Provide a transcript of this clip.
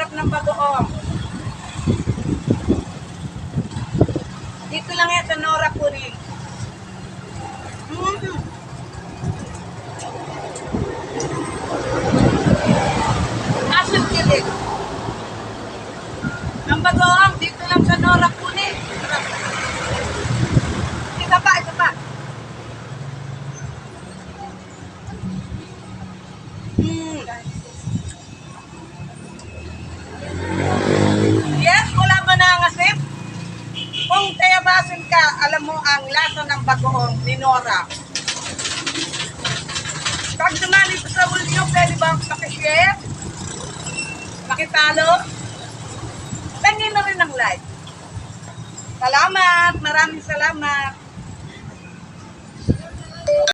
sarap ng bagoong. Dito lang yan sa Nora Puring. Asin kilig. Ang bagoong, dito lang sa Nora Puring. Sarap. Isa pa, isa pa. Yes, wala ba nangasip? Kung tayabasin ka, alam mo ang lasa ng bagoong ni Nora. Pag dumali pa sa ulyo, pwede ba makishare? Makitalo? Tingin na rin ang live. Salamat! Maraming salamat!